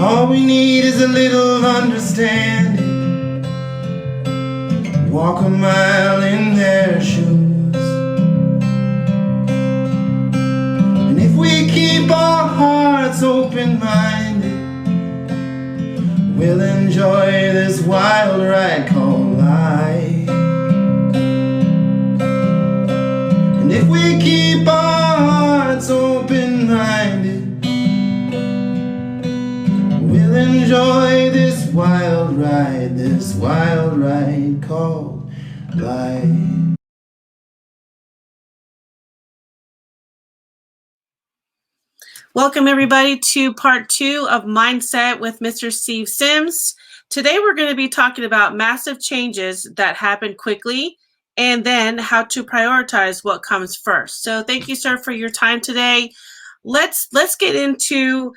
All we need is a little understanding. Walk a mile in their shoes. And if we keep our hearts open-minded, we'll enjoy this wild ride called life. And if we keep our hearts open-minded, we'll enjoy this wild ride called life. Welcome everybody to part 2 of Mindset with Mr. Steve Sims. Today we're going to be talking about massive changes that happen quickly and then how to prioritize what comes first. So thank you, sir, for your time today. Let's get into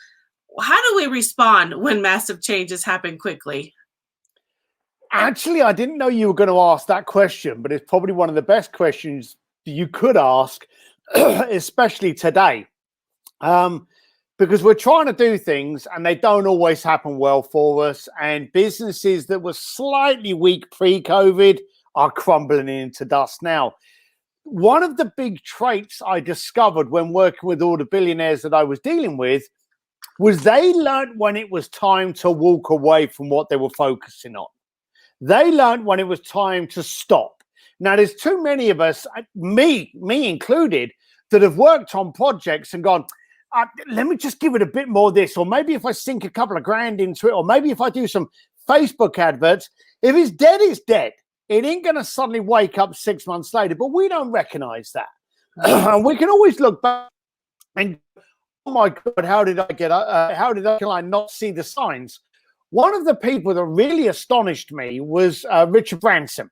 how do we respond when massive changes happen quickly? Actually, I didn't know you were going to ask that question, but it's probably one of the best questions you could ask, especially today. Because we're trying to do things and they don't always happen well for us. And businesses that were slightly weak pre-COVID are crumbling into dust now. One of the big traits I discovered when working with all the billionaires that I was dealing with was they learned when it was time to walk away from what they were focusing on. They learned when it was time to stop. Now, there's too many of us, me included, that have worked on projects and gone, let me just give it a bit more of this, or maybe if I sink a couple of grand into it, or maybe if I do some Facebook adverts, if it's dead, it's dead. It ain't going to suddenly wake up 6 months later, but we don't recognize that. And we can always look back and, oh my God, how did I not see the signs? One of the people that really astonished me was Richard Branson.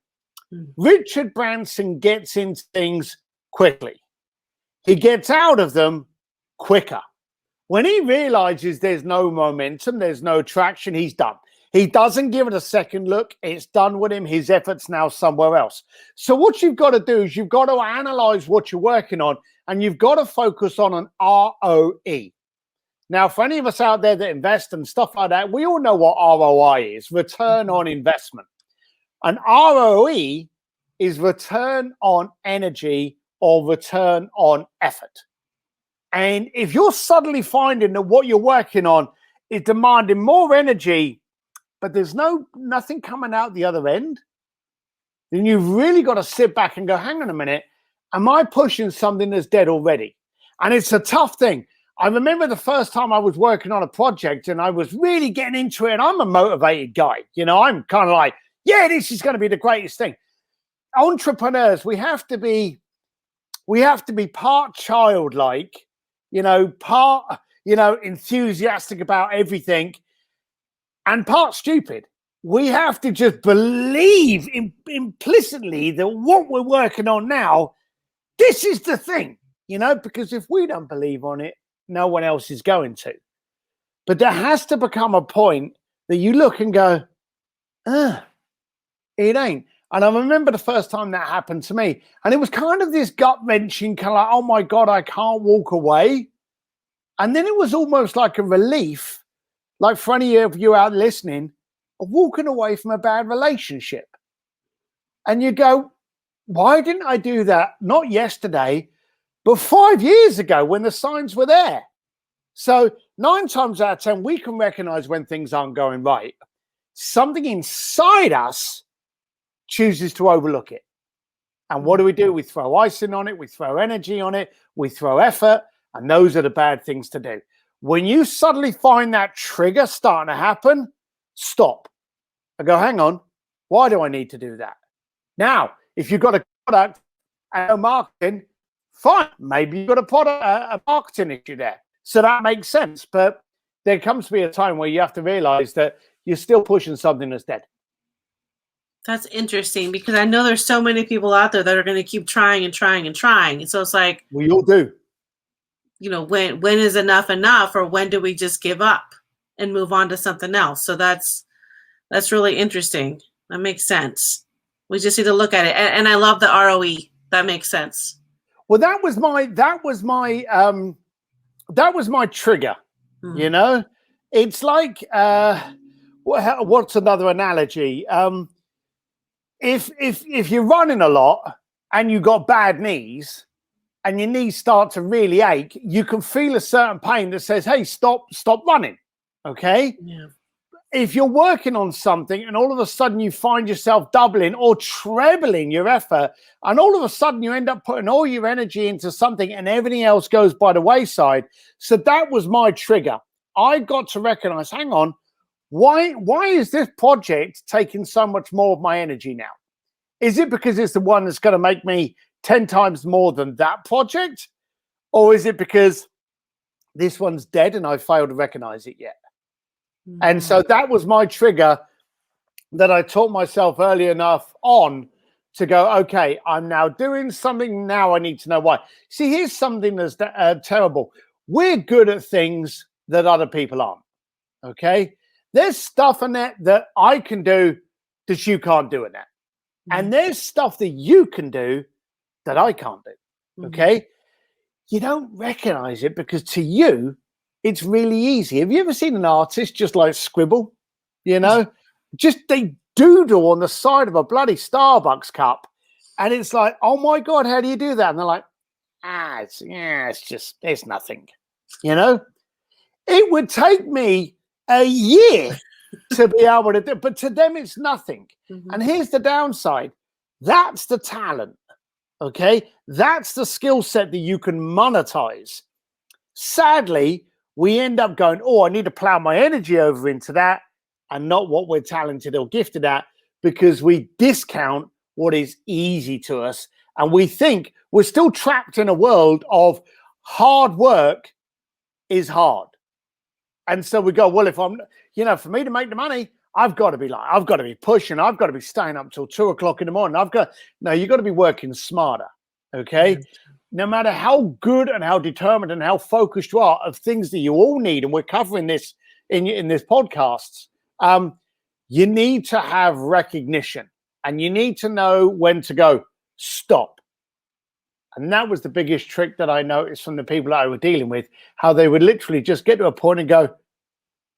Richard Branson gets into things quickly. He gets out of them quicker. When he realizes there's no momentum, there's no traction, he's done. He doesn't give it a second look. It's done with him. His effort's now somewhere else. So what you've got to do is you've got to analyze what you're working on, and you've got to focus on an ROE. Now, for any of us out there that invest and stuff like that, we all know what ROI is, return on investment. An ROE is return on energy or return on effort. And if you're suddenly finding that what you're working on is demanding more energy, but there's nothing coming out the other end, then you've really got to sit back and go, hang on a minute, am I pushing something that's dead already? And it's a tough thing. I remember the first time I was working on a project and I was really getting into it, and I'm a motivated guy. You know, I'm kind of like, yeah, this is going to be the greatest thing. Entrepreneurs, we have to be part childlike, part, enthusiastic about everything, and part stupid. We have to just believe implicitly that what we're working on now, this is the thing, because if we don't believe on it, no one else is going to. But there has to become a point that you look and go, it ain't. And I remember the first time that happened to me, and it was kind of this gut-wrenching, kind of like, oh my God, I can't walk away. And then it was almost like a relief, like for any of you out listening, of walking away from a bad relationship. And you go, why didn't I do that? Not yesterday, but 5 years ago when the signs were there. So 9 times out of 10, we can recognize when things aren't going right. Something inside us chooses to overlook it. And what do? We throw icing on it. We throw energy on it. We throw effort. And those are the bad things to do. When you suddenly find that trigger starting to happen, stop. I go, hang on. Why do I need to do that? Now, if you've got a product and no marketing, fine. Maybe you've got a marketing issue there. So that makes sense. But there comes to be a time where you have to realize that you're still pushing something that's dead. That's interesting, because I know there's so many people out there that are going to keep trying and trying and trying. And so it's like, we all do. When is enough, or when do we just give up and move on to something else? So that's really interesting. That makes sense. We just need to look at it. And I love the ROE. That makes sense. Well, that was my trigger. It's like what's another analogy? If you're running a lot and you got bad knees and your knees start to really ache, you can feel a certain pain that says, hey, stop running. Okay. Yeah. If you're working on something and all of a sudden you find yourself doubling or trebling your effort, and all of a sudden you end up putting all your energy into something and everything else goes by the wayside. So that was my trigger. I got to recognize, hang on, why is this project taking so much more of my energy now? Is it because it's the one that's going to make me 10 times more than that project? Or is it because this one's dead and I failed to recognize it yet? And so that was my trigger that I taught myself early enough on to go, okay, I'm now doing something. Now I need to know why. See, here's something that's terrible. We're good at things that other people aren't. Okay. There's stuff in that I can do that you can't do in that. And there's stuff that you can do that I can't do. Okay. You don't recognize it because to you, it's really easy. Have you ever seen an artist just like scribble? You know, just they doodle on the side of a bloody Starbucks cup. And it's like, oh my God, how do you do that? And they're like, it's nothing. You know, it would take me a year to be able to do, but to them, it's nothing. And here's the downside. That's the talent. Okay. That's the skill set that you can monetize. Sadly, we end up going, oh, I need to plow my energy over into that and not what we're talented or gifted at, because we discount what is easy to us. And we think we're still trapped in a world of hard work is hard. And so we go, well, if I'm, for me to make the money, I've got to be pushing. I've got to be staying up till 2 o'clock in the morning. You've got to be working smarter. Okay. No matter how good and how determined and how focused you are of things that you all need, and we're covering this in this podcast, you need to have recognition and you need to know when to go, stop. And that was the biggest trick that I noticed from the people that I were dealing with, how they would literally just get to a point and go,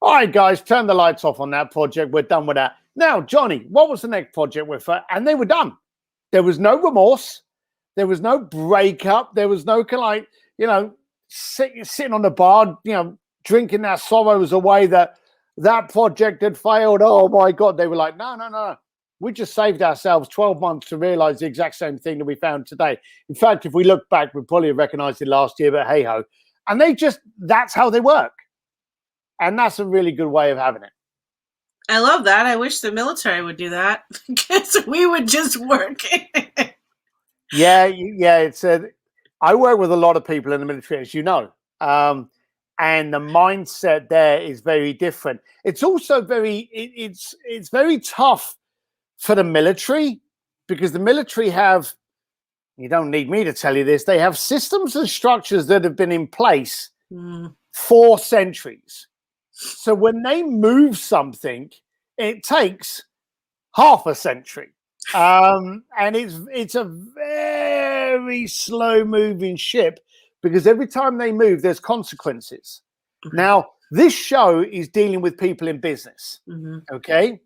all right, guys, turn the lights off on that project. We're done with that. Now, Johnny, what was the next project we're for? And they were done. There was no remorse. There was no breakup. There was no sitting on the bar, drinking their sorrows away that project had failed. Oh my God. They were like, no. We just saved ourselves 12 months to realize the exact same thing that we found today. In fact, if we look back, we'd probably have recognized it last year, but hey ho. And that's how they work. And that's a really good way of having it. I love that. I wish the military would do that because we would just work. Yeah. I work with a lot of people in the military, as you know, and the mindset there is very different. It's also it's very tough for the military, because the military you don't need me to tell you this, they have systems and structures that have been in place for centuries. So when they move something, it takes half a century. And it's a very slow moving ship, because every time they move, there's consequences. Now, this show is dealing with people in business. Okay.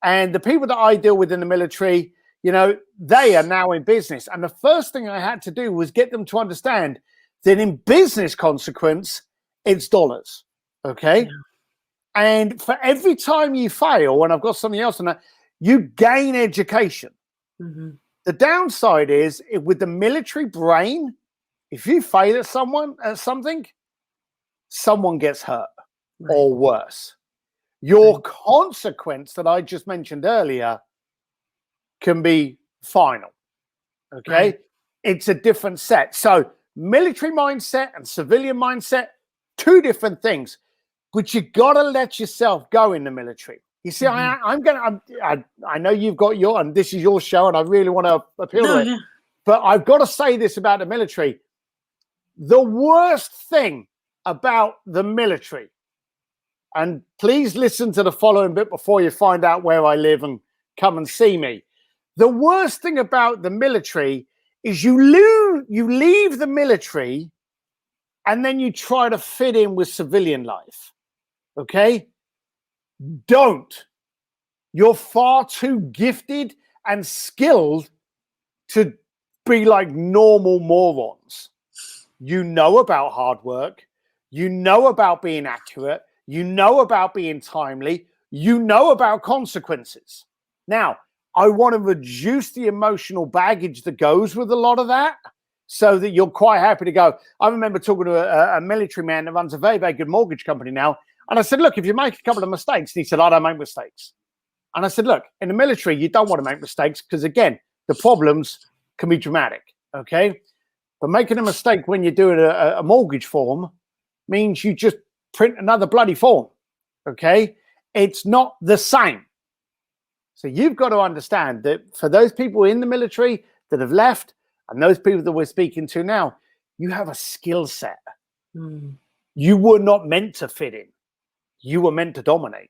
And the people that I deal with in the military, they are now in business. And the first thing I had to do was get them to understand that in business consequence, it's dollars. Okay. Yeah. And for every time you fail, and I've got something else on that, you gain education. The downside is, with the military brain, if you fail at something, someone gets hurt or worse. Your consequence that I just mentioned earlier can be final. Okay. It's a different set. So military mindset and civilian mindset, two different things, but you got to let yourself go in the military. You see, I know you've got and this is your show, and I really want to appeal to it. But I've got to say this about the military. The worst thing about the military, and please listen to the following bit before you find out where I live and come and see me. The worst thing about the military is you leave the military and then you try to fit in with civilian life. Okay? Don't. You're far too gifted and skilled to be like normal morons. You know about hard work. You know about being accurate. You know about being timely. You know about consequences. Now, I want to reduce the emotional baggage that goes with a lot of that so that you're quite happy to go. I remember talking to a military man that runs a very, very good mortgage company now. And I said, look, if you make a couple of mistakes, and he said, I don't make mistakes. And I said, look, in the military, you don't want to make mistakes because, again, the problems can be dramatic. Okay. But making a mistake when you're doing a mortgage form means you just print another bloody form. Okay. It's not the same. So you've got to understand that for those people in the military that have left and those people that we're speaking to now, you have a skill set. You were not meant to fit in. You were meant to dominate.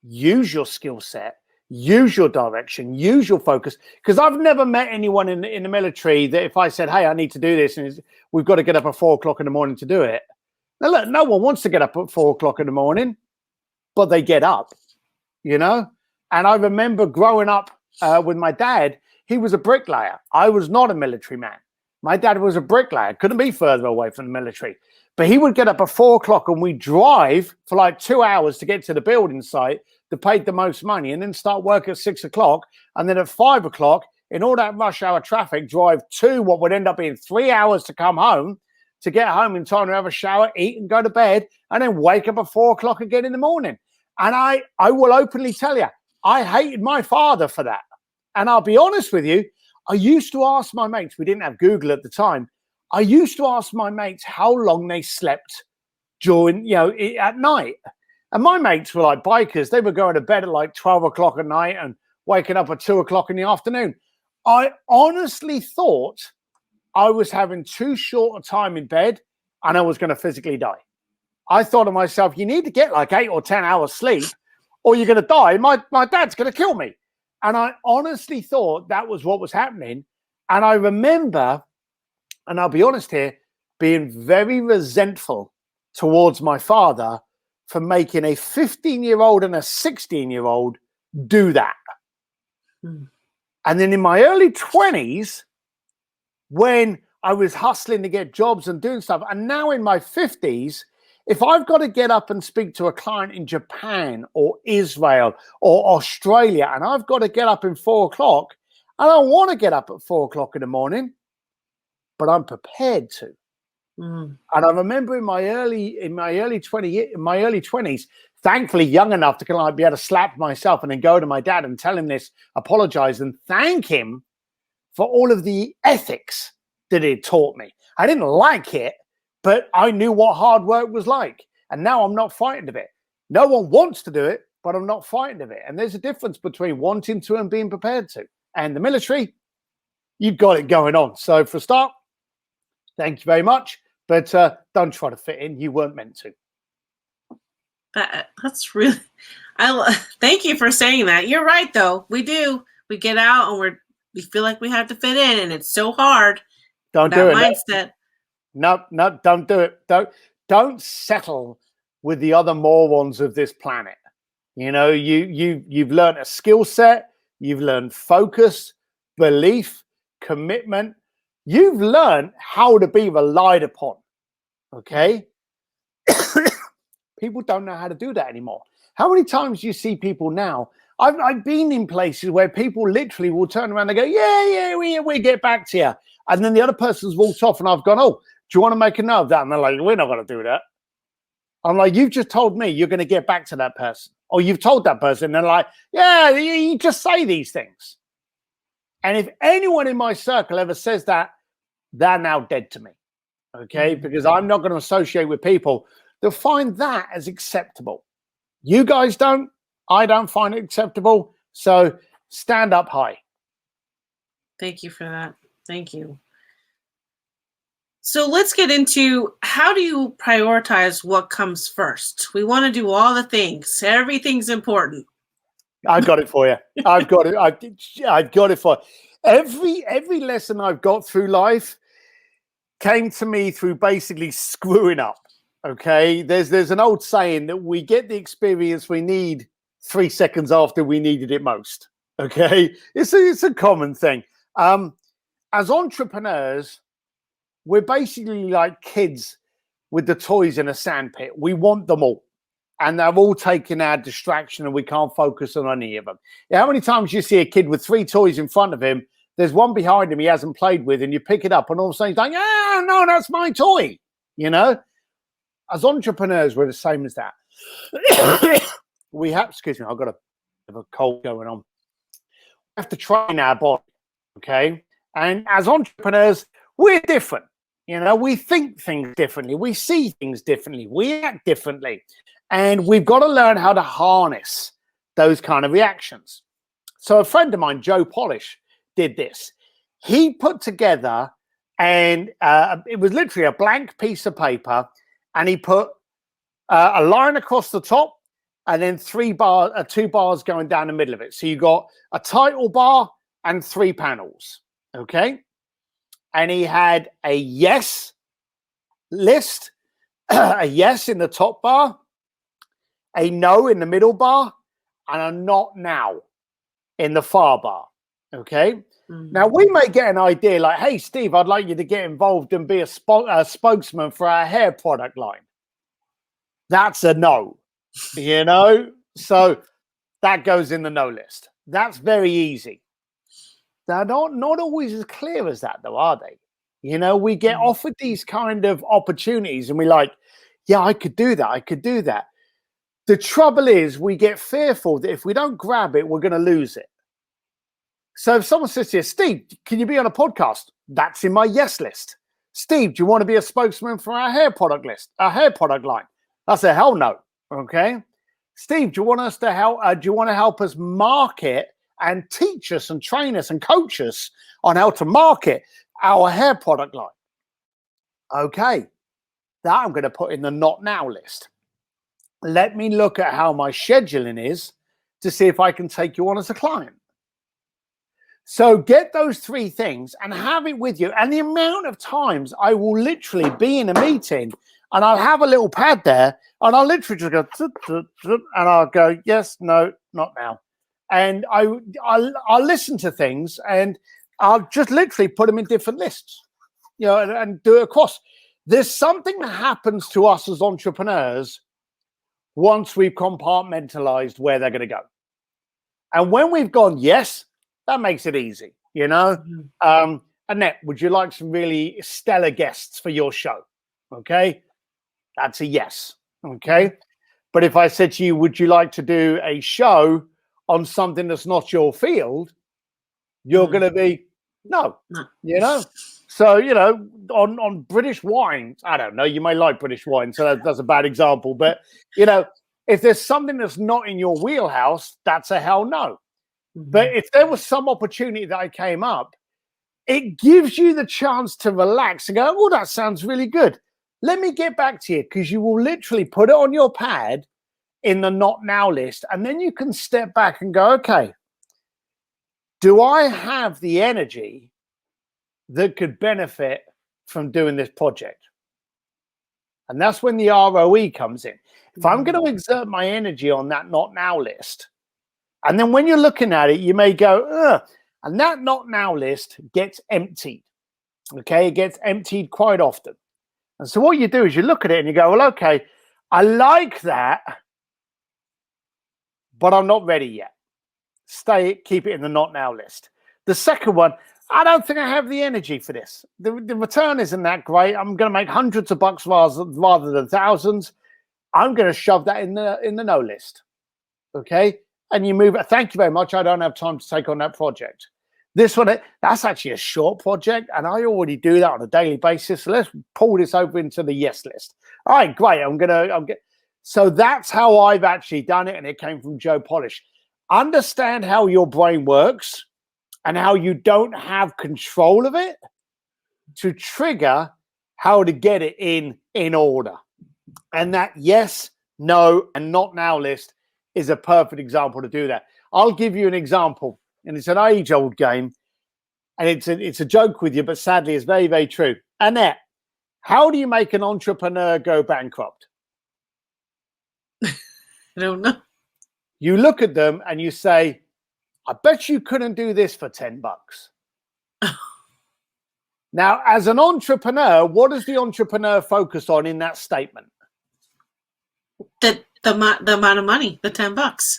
Use your skill set, use your direction, use your focus. Because I've never met anyone in the military that if I said, hey, I need to do this, and we've got to get up at 4 o'clock in the morning to do it. Now, look, no one wants to get up at 4 o'clock in the morning, but they get up, you know? And I remember growing up with my dad, he was a bricklayer. I was not a military man. My dad was a bricklayer, couldn't be further away from the military. But he would get up at 4 o'clock and we'd drive for like 2 hours to get to the building site that paid the most money and then start work at 6 o'clock. And then at 5 o'clock, in all that rush hour traffic, drive to what would end up being 3 hours to come home, to get home in time to have a shower, eat and go to bed, and then wake up at 4 o'clock again in the morning. And I will openly tell you, I hated my father for that. And I'll be honest with you, I used to ask my mates, we didn't have Google at the time, I used to ask my mates how long they slept during, at night. And my mates were like bikers. They were going to bed at like 12 o'clock at night and waking up at 2 o'clock in the afternoon. I honestly thought I was having too short a time in bed and I was going to physically die. I thought to myself, you need to get like 8 or 10 hours sleep or you're going to die. My dad's going to kill me. And I honestly thought that was what was happening. And I remember, and I'll be honest here, being very resentful towards my father for making a 15-year-old and a 16-year-old do that. And then in my early 20s, when I was hustling to get jobs and doing stuff, and now in my 50s, if I've got to get up and speak to a client in Japan or Israel or Australia, and I've got to get up in 4 o'clock, I don't want to get up at 4 o'clock in the morning, but I'm prepared to. And I remember in my early 20s, thankfully young enough to kind of like be able to slap myself and then go to my dad and tell him this, apologize and thank him for all of the ethics that he taught me. I didn't like it, but I knew what hard work was like. And now I'm not frightened of it. No one wants to do it, but I'm not frightened of it. And there's a difference between wanting to and being prepared to. And the military, you've got it going on. So for a start, thank you very much. But don't try to fit in. You weren't meant to. That's really, thank you for saying that. You're right, though. We do. We get out and we feel like we have to fit in, and it's so hard. Don't do it. Mindset. No, don't do it. Don't settle with the other morons of this planet. You know, you've learned a skill set. You've learned focus, belief, commitment. You've learned how to be relied upon, okay? People don't know how to do that anymore. How many times do you see people now? I've been in places where people literally will turn around and go, yeah, we get back to you. And then the other person's walked off and I've gone, oh, do you want to make a note of that? And they're like, we're not going to do that. I'm like, you've just told me you're going to get back to that person. Or you've told that person. And they're like, yeah, you just say these things. And if anyone in my circle ever says that, they're now dead to me, okay? Because I'm not going to associate with people that find that as acceptable. You guys don't. I don't find it acceptable. So stand up high. Thank you for that. Thank you. So let's get into, how do you prioritize what comes first? We want to do all the things. Everything's important. I've got it for you. I've got it. I've got it for you. Every lesson I've got through life came to me through basically screwing up. Okay, there's an old saying that we get the experience we need 3 seconds after we needed it most. Okay, it's a common thing. As entrepreneurs, we're basically like kids with the toys in a sandpit. We want them all, and they're all taking our distraction, and we can't focus on any of them. How many times you see a kid with 3 toys in front of him? There's one behind him he hasn't played with, and you pick it up, and all of a sudden he's like, "Ah, no, that's my toy." You know. As entrepreneurs, we're the same as that. We have, excuse me, I've got a cold going on. We have to train our body, okay? And as entrepreneurs, we're different. You know, we think things differently. We see things differently. We act differently. And we've got to learn how to harness those kind of reactions. So a friend of mine, Joe Polish, did this. He put together, and it was literally a blank piece of paper, and he put a line across the top and then 2 bars going down the middle of it. So you got a title bar and 3 panels, okay? And he had a yes list, a yes in the top bar, a no in the middle bar, and a not now in the far bar, okay? Now, we may get an idea like, hey, Steve, I'd like you to get involved and be a spokesman for our hair product line. That's a no, you know? So that goes in the no list. That's very easy. They're not always as clear as that, though, are they? You know, we get offered these kind of opportunities and we're like, yeah, I could do that. I could do that. The trouble is we get fearful that if we don't grab it, we're going to lose it. So if someone says to you, Steve, can you be on a podcast? That's in my yes list. Steve, do you want to be a spokesman for our hair product line? I say, hell no. Okay. Steve, do you want us to help? Do you want to help us market and teach us and train us and coach us on how to market our hair product line? Okay. That I'm going to put in the not now list. Let me look at how my scheduling is to see if I can take you on as a client. So get those 3 things and have it with you. And the amount of times I will literally be in a meeting and I'll have a little pad there and I'll literally just go, and I'll go, yes, no, not now. And I'll listen to things and I'll just literally put them in different lists, you know, and do it across. There's something that happens to us as entrepreneurs once we've compartmentalized where they're going to go. And when we've gone, yes, that makes it easy, you know. Annette, would you like some really stellar guests for your show? Okay, that's a yes. Okay, but if I said to you, would you like to do a show on something that's not your field? You're going to be no, you know. So, you know, on British wine, I don't know. You may like British wine, so that's a bad example. But you know, if there's something that's not in your wheelhouse, that's a hell no. But if there was some opportunity that I came up, it gives you the chance to relax and go, oh, that sounds really good. Let me get back to you, because you will literally put it on your pad in the not now list. And then you can step back and go, okay, do I have the energy that could benefit from doing this project? And that's when the ROE comes in. If I'm going to exert my energy on that not now list, and then when you're looking at it, you may go, ugh, and that not now list gets emptied. Okay, it gets emptied quite often. And so what you do is you look at it and you go, well, okay, I like that, but I'm not ready yet. Keep it in the not now list. The second one, I don't think I have the energy for this. The return isn't that great. I'm going to make hundreds of bucks rather than thousands. I'm going to shove that in the no list. Okay. And you move it. Thank you very much. I don't have time to take on that project. This one, that's actually a short project, and I already do that on a daily basis. So let's pull this over into the yes list. All right, great. So that's how I've actually done it, and it came from Joe Polish. Understand how your brain works and how you don't have control of it to trigger how to get it in order. And that yes, no, and not now list is a perfect example to do that. I'll give you an example, and it's an age-old game, and it's a joke with you, but sadly, it's very, very true. Annette, How do you make an entrepreneur go bankrupt? I don't know. You look at them and you say, I bet you couldn't do this for $10. Now, as an entrepreneur, what does the entrepreneur focus on in that statement? The amount of money, the $10.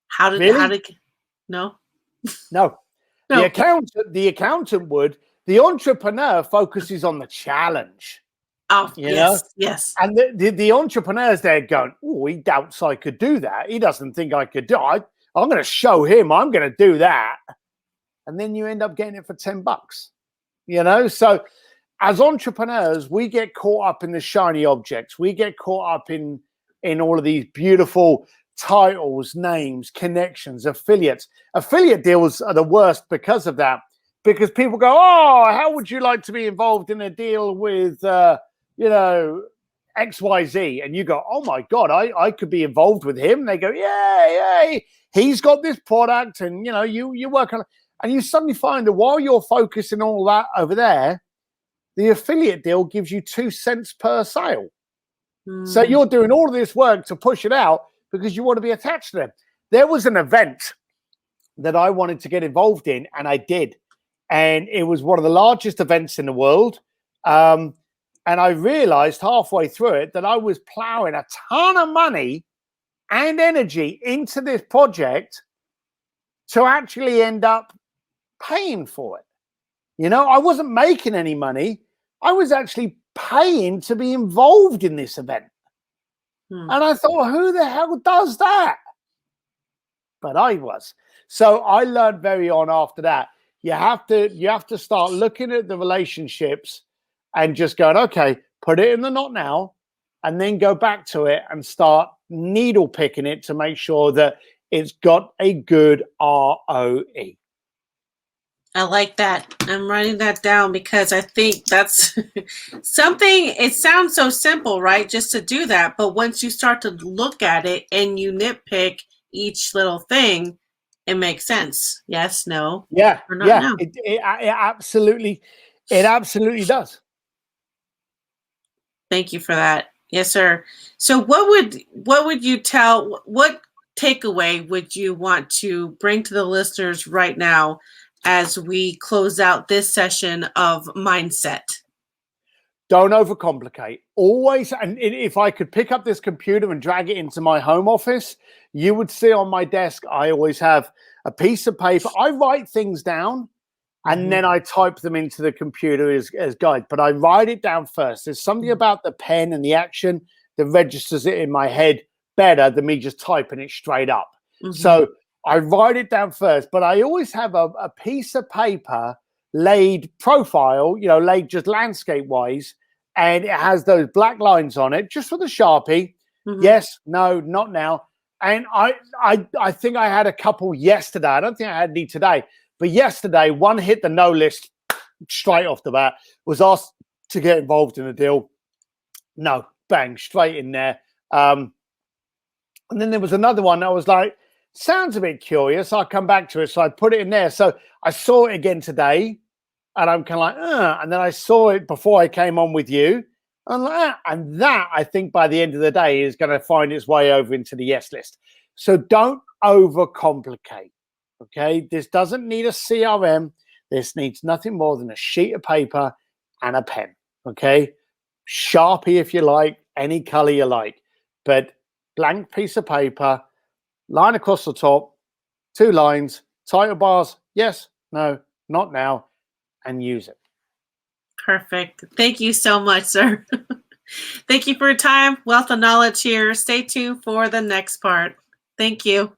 How did no? No. No. The accountant would. The entrepreneur focuses on the challenge. Oh, You yes, know? yes. And the entrepreneur's there going, oh, he doubts I could do that. He doesn't think I could do it. I'm going to show him I'm going to do that. And then you end up getting it for $10. You know, so as entrepreneurs, we get caught up in the shiny objects. We get caught up in all of these beautiful titles, names, connections, affiliates. Affiliate deals are the worst because of that. Because people go, oh, how would you like to be involved in a deal with, XYZ? And you go, oh my God, I could be involved with him. And they go, yay, he's got this product, and you work on it. And you suddenly find that while you're focusing all that over there, the affiliate deal gives you 2 cents per sale. So you're doing all of this work to push it out because you want to be attached to them. There was an event that I wanted to get involved in, and I did. And it was one of the largest events in the world. And I realized halfway through it that I was plowing a ton of money and energy into this project to actually end up paying for it. I wasn't making any money. I was actually paying to be involved in this event. And I thought, who the hell does that? But I was. So I learned very on after that. You have to start looking at the relationships and just going, okay, put it in the not now, and then go back to it and start needle picking it to make sure that it's got a good ROE. I like that. I'm writing that down because I think that's something. It sounds so simple, right? Just to do that. But once you start to look at it and you nitpick each little thing, it makes sense. Yes, no. Yeah, or not yeah. now. It absolutely does. Thank you for that. Yes, sir. So what would you tell, what takeaway would you want to bring to the listeners right now as we close out this session of Mindset? Don't overcomplicate. Always, and if I could pick up this computer and drag it into my home office, you would see on my desk, I always have a piece of paper. I write things down and then I type them into the computer as guide, but I write it down first. There's something about the pen and the action that registers it in my head better than me just typing it straight up. So I write it down first, but I always have a piece of paper laid profile, laid just landscape wise, and it has those black lines on it just for the Sharpie. Yes, no, not now. And I think I had a couple yesterday. I don't think I had any today, but yesterday one hit the no list straight off the bat. Was asked to get involved in a deal. No, bang, straight in there. And then there was another one that was like, sounds a bit curious. I'll come back to it. So I put it in there. So I saw it again today and I'm kind of like, and then I saw it before I came on with you. And that, I think by the end of the day, is going to find its way over into the yes list. So don't overcomplicate. Okay. This doesn't need a CRM. This needs nothing more than a sheet of paper and a pen. Okay. Sharpie, if you like, any color you like, but blank piece of paper, line across the top, 2 lines, title bars, yes, no, not now, and use it. Perfect. Thank you so much, sir. Thank you for your time. Wealth of knowledge here. Stay tuned for the next part. Thank you.